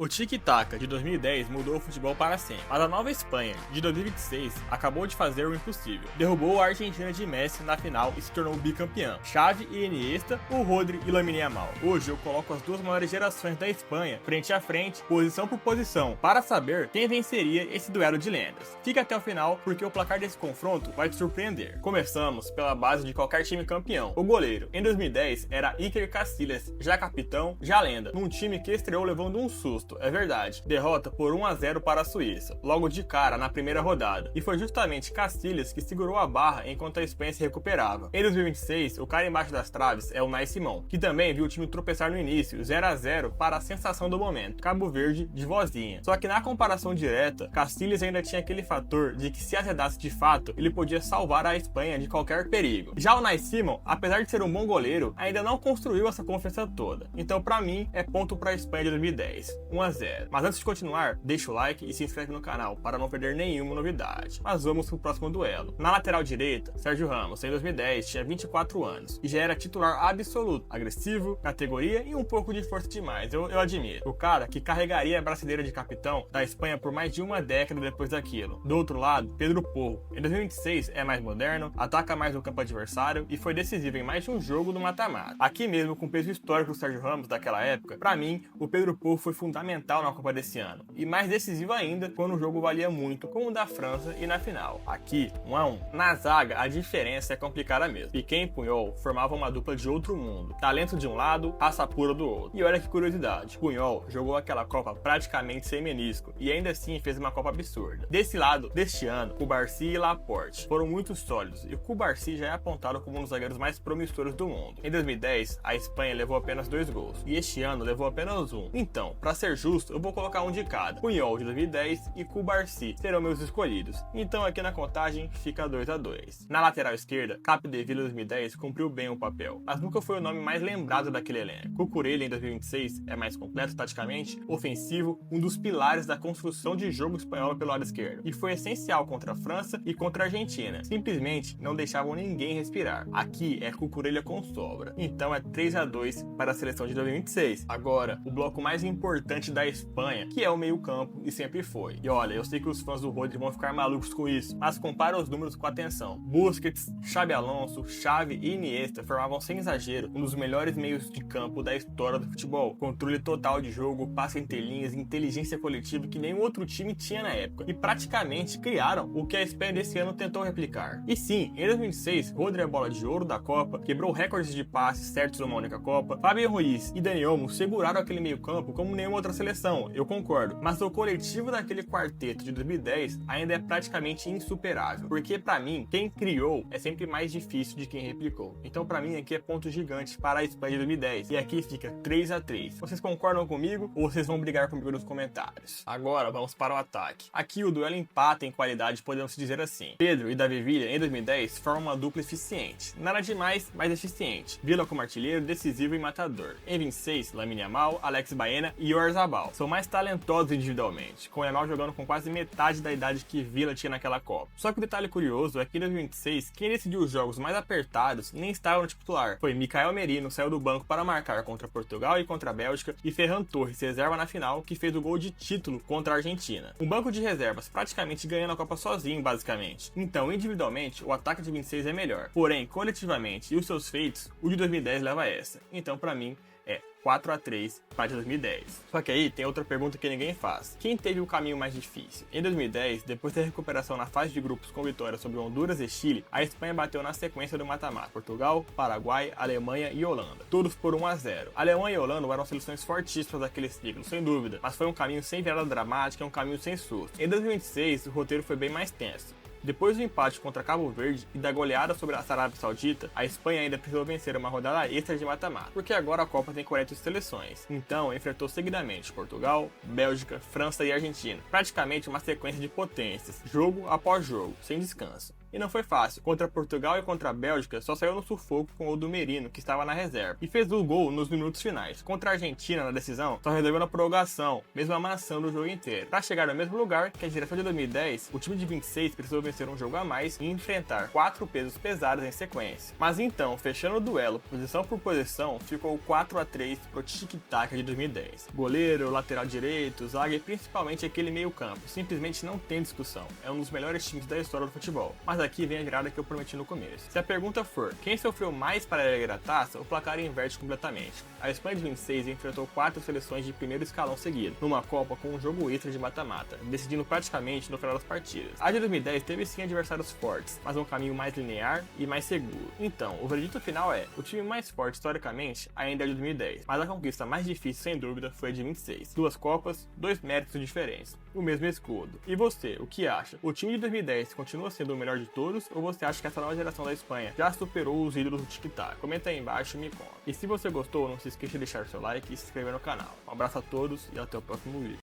O tic-tac de 2010 mudou o futebol para sempre, mas a nova Espanha de 2026 acabou de fazer o impossível. Derrubou a Argentina de Messi na final e se tornou bicampeão. Xavi e Iniesta, o Rodri e Lamine Yamal. Hoje eu coloco as duas maiores gerações da Espanha frente a frente, posição por posição, para saber quem venceria esse duelo de lendas. Fica até o final porque o placar desse confronto vai te surpreender. Começamos pela base de qualquer time campeão, o goleiro. Em 2010 era Iker Casillas, já capitão, já lenda, num time que estreou levando um susto. É verdade, derrota por 1-0 para a Suíça, logo de cara na primeira rodada, e foi justamente Casillas que segurou a barra enquanto a Espanha se recuperava. Em 2026, o cara embaixo das traves é o Unai Simón, que também viu o time tropeçar no início, 0-0 para a sensação do momento, Cabo Verde de vozinha. Só que na comparação direta, Casillas ainda tinha aquele fator de que se azedasse de fato, ele podia salvar a Espanha de qualquer perigo. Já o Unai Simón, apesar de ser um bom goleiro, ainda não construiu essa confiança toda. Então pra mim, é ponto para a Espanha de 2010. 1-0. Mas antes de continuar, deixa o like e se inscreve no canal para não perder nenhuma novidade. Mas vamos pro próximo duelo. Na lateral direita, Sérgio Ramos, em 2010, tinha 24 anos e já era titular absoluto, agressivo, categoria e um pouco de força demais, eu admiro. O cara que carregaria a braçadeira de capitão da Espanha por mais de uma década depois daquilo. Do outro lado, Pedro Porro. Em 2026 é mais moderno, ataca mais no campo adversário e foi decisivo em mais de um jogo do mata-mata. Aqui mesmo, com o peso histórico do Sérgio Ramos daquela época, pra mim, o Pedro Porro foi fundamental na Copa desse ano, e mais decisivo ainda quando o jogo valia muito, como o da França e na final. Aqui, 1-1. Na zaga, a diferença é complicada mesmo. Piqué e Puyol formavam uma dupla de outro mundo, talento de um lado, raça pura do outro. E olha que curiosidade, Puyol jogou aquela Copa praticamente sem menisco, e ainda assim fez uma Copa absurda. Desse lado, deste ano, Cubarsí e Laporte foram muito sólidos, e Cubarsí já é apontado como um dos zagueiros mais promissores do mundo. Em 2010, a Espanha levou apenas 2 gols, e este ano levou apenas 1. Então, pra ser justo, eu vou colocar um de cada. Puyol de 2010 e Cubarsí serão meus escolhidos. Então aqui na contagem fica 2-2. Na lateral esquerda, Capdevila 2010 cumpriu bem o papel, mas nunca foi o nome mais lembrado daquele elenco. Cucurella em 2026 é mais completo taticamente, ofensivo, um dos pilares da construção de jogo espanhola pelo lado esquerdo, e foi essencial contra a França e contra a Argentina. Simplesmente não deixavam ninguém respirar. Aqui é Cucurella com sobra. Então é 3-2 para a seleção de 2026. Agora, o bloco mais importante da Espanha, que é o meio-campo e sempre foi. E olha, eu sei que os fãs do Rodri vão ficar malucos com isso, mas compara os números com atenção. Busquets, Xabi Alonso, Xavi e Iniesta formavam sem exagero um dos melhores meios de campo da história do futebol. Controle total de jogo, passe entre linhas, inteligência coletiva que nenhum outro time tinha na época. E praticamente criaram o que a Espanha desse ano tentou replicar. E sim, em 2006, Rodri é a bola de ouro da Copa, quebrou recordes de passes certos numa única Copa. Fábio Ruiz e Dani Olmo seguraram aquele meio-campo como nenhuma outra seleção, eu concordo, mas o coletivo daquele quarteto de 2010 ainda é praticamente insuperável, porque pra mim, quem criou é sempre mais difícil de quem replicou. Então pra mim aqui é ponto gigante para a Espanha de 2010, e aqui fica 3-3. Vocês concordam comigo ou vocês vão brigar comigo nos comentários? Agora vamos para o ataque. Aqui o duelo empata em qualidade, podemos dizer assim. Pedro e Davi Villa em 2010 formam uma dupla eficiente, nada demais, mas eficiente. Villa como artilheiro, decisivo e matador. Em 26, Lamine Yamal, Alex Baena e Oyarzabal são mais talentosos individualmente, com o Yamal jogando com quase metade da idade que Villa tinha naquela Copa. Só que o detalhe curioso é que em 2026, quem decidiu os jogos mais apertados nem estava no titular. Foi Mikael Merino, saiu do banco para marcar contra Portugal e contra a Bélgica, e Ferran Torres, reserva na final, que fez o gol de título contra a Argentina. Um banco de reservas praticamente ganhando a Copa sozinho, basicamente. Então, individualmente, o ataque de 26 é melhor. Porém, coletivamente e os seus feitos, o de 2010 leva essa. Então, pra mim, é 4-3 para 2010. Só que aí tem outra pergunta que ninguém faz. Quem teve o caminho mais difícil? Em 2010, depois da recuperação na fase de grupos com vitória sobre Honduras e Chile, a Espanha bateu na sequência do mata-mata Portugal, Paraguai, Alemanha e Holanda, todos por 1-0. Alemanha e Holanda eram seleções fortíssimas daquele ciclo, sem dúvida, mas foi um caminho sem virada dramática, um caminho sem susto. Em 2026, o roteiro foi bem mais tenso. Depois do empate contra Cabo Verde e da goleada sobre a Arábia Saudita, a Espanha ainda precisou vencer uma rodada extra de mata-mata, porque agora a Copa tem 40 seleções. Então, enfrentou seguidamente Portugal, Bélgica, França e Argentina. Praticamente uma sequência de potências, jogo após jogo, sem descanso. E não foi fácil. Contra Portugal e contra a Bélgica, só saiu no sufoco com o do Merino, que estava na reserva, e fez o gol nos minutos finais. Contra a Argentina, na decisão, só resolveu na prorrogação, mesmo amassando o jogo inteiro. Para chegar ao mesmo lugar que a geração de 2010, o time de 26 precisou vencer um jogo a mais e enfrentar 4 pesos pesados em sequência. Mas então, fechando o duelo, posição por posição, ficou 4-3 pro tic-tac de 2010. Goleiro, lateral direito, zaga e principalmente aquele meio-campo, simplesmente não tem discussão. É um dos melhores times da história do futebol. Mas aqui vem a virada que eu prometi no começo. Se a pergunta for quem sofreu mais para erguer a taça, o placar inverte completamente. A Espanha de 26 enfrentou 4 seleções de primeiro escalão seguido, numa Copa com um jogo extra de mata-mata, decidindo praticamente no final das partidas. A de 2010 teve sim adversários fortes, mas um caminho mais linear e mais seguro. Então, o veredito final é: o time mais forte historicamente ainda é de 2010, mas a conquista mais difícil sem dúvida foi a de 26. 2 Copas, 2 méritos diferentes, o mesmo escudo. E você, o que acha? O time de 2010 continua sendo o melhor de todos, ou você acha que essa nova geração da Espanha já superou os ídolos do tic-tac? Comenta aí embaixo e me conta. E se você gostou, não se esqueça de deixar seu like e se inscrever no canal. Um abraço a todos e até o próximo vídeo.